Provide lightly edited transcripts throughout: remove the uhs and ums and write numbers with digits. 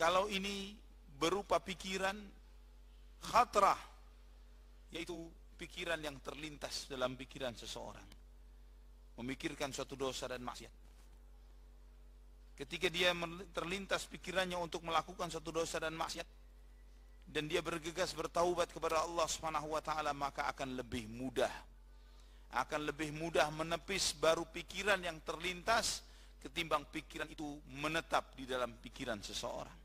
Kalau ini berupa pikiran khatrah, yaitu pikiran yang terlintas dalam pikiran seseorang, memikirkan suatu dosa dan maksiat. Ketika dia terlintas pikirannya untuk melakukan suatu dosa dan maksiat, dan dia bergegas bertaubat kepada Allah Subhanahu wa taala, maka akan lebih mudah menepis baru pikiran yang terlintas ketimbang pikiran itu menetap di dalam pikiran seseorang.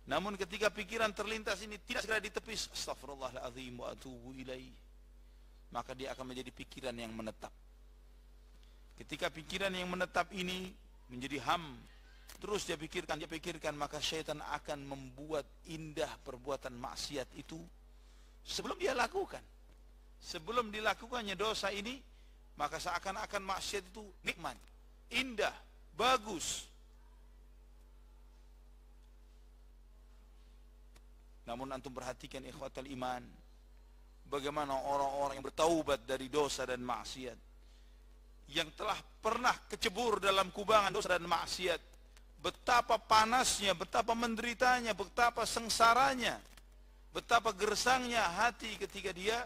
Namun ketika pikiran terlintas ini tidak segera ditepis, astaghfirullahaladzim wa atubu ilaih, maka dia akan menjadi pikiran yang menetap. Ketika pikiran yang menetap ini menjadi terus dia pikirkan, maka syaitan akan membuat indah perbuatan maksiat itu sebelum dia lakukan. Sebelum dilakukannya dosa ini, maka seakan-akan maksiat itu nikmat, indah, bagus. Namun antum perhatikan ikhwatal iman, bagaimana orang-orang yang bertaubat dari dosa dan maksiat, yang telah pernah kecebur dalam kubangan dosa dan maksiat, betapa panasnya, betapa menderitanya, betapa sengsaranya, betapa gersangnya hati ketika dia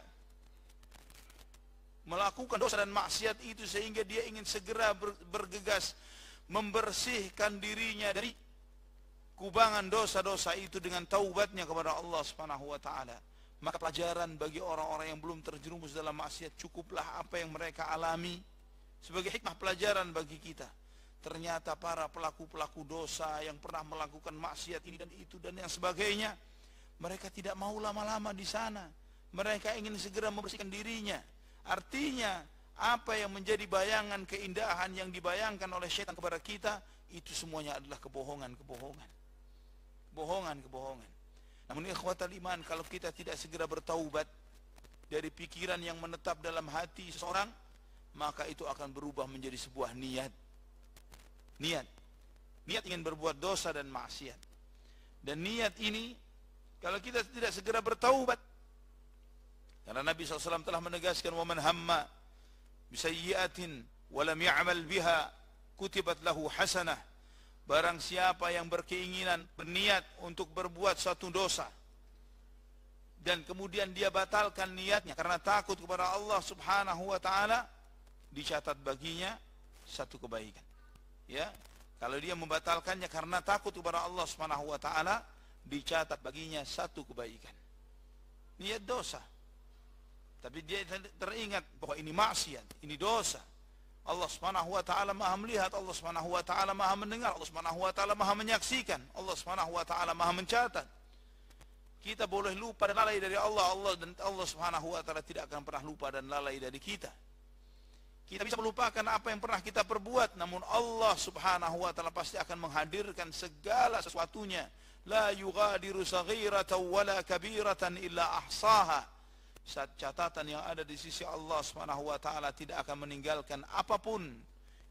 melakukan dosa dan maksiat itu, sehingga dia ingin segera bergegas membersihkan dirinya dari kubangan dosa-dosa itu dengan taubatnya kepada Allah Subhanahu wa taala. Maka pelajaran bagi orang-orang yang belum terjerumus dalam maksiat, cukuplah apa yang mereka alami sebagai hikmah pelajaran bagi kita. Ternyata para pelaku-pelaku dosa yang pernah melakukan maksiat ini dan itu dan yang sebagainya, mereka tidak mau lama-lama di sana. Mereka ingin segera membersihkan dirinya. Artinya, apa yang menjadi bayangan keindahan yang dibayangkan oleh syaitan kepada kita, itu semuanya adalah kebohongan-kebohongan. Bohongan-kebohongan. Namun ikhwatal iman, kalau kita tidak segera bertaubat dari pikiran yang menetap dalam hati seseorang, maka itu akan berubah menjadi sebuah niat ingin berbuat dosa dan maksiat. Dan niat ini, kalau kita tidak segera bertaubat, karena Nabi SAW telah menegaskan, wa man hamma bisayyi'atin wa lam ya'mal biha kutibat lahu hasanah. Barang siapa yang berkeinginan, berniat untuk berbuat suatu dosa, dan kemudian dia batalkan niatnya karena takut kepada Allah Subhanahu wa taala, dicatat baginya satu kebaikan. Ya, kalau dia membatalkannya karena takut kepada Allah Subhanahu wa taala, dicatat baginya satu kebaikan. Niat dosa, tapi dia teringat bahwa ini maksiat, ini dosa. Allah Subhanahu wa taala Maha melihat, Allah Subhanahu wa taala Maha mendengar, Allah Subhanahu wa taala Maha menyaksikan, Allah Subhanahu wa taala Maha mencatat. Kita boleh lupa dan lalai dari Allah, dan Allah Subhanahu wa taala tidak akan pernah lupa dan lalai dari kita. Kita bisa melupakan apa yang pernah kita perbuat, namun Allah Subhanahu wa taala pasti akan menghadirkan segala sesuatunya. La yughadiru saghiratan wala kabiratan illa ahsaha. Catatan yang ada di sisi Allah Subhanahu wa taala tidak akan meninggalkan apapun,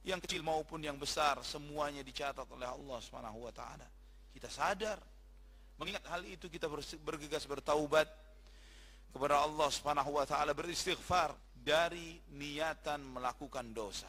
yang kecil maupun yang besar, semuanya dicatat oleh Allah Subhanahu wa taala. Kita sadar, mengingat hal itu kita bergegas bertaubat kepada Allah Subhanahu wa taala, beristighfar dari niatan melakukan dosa.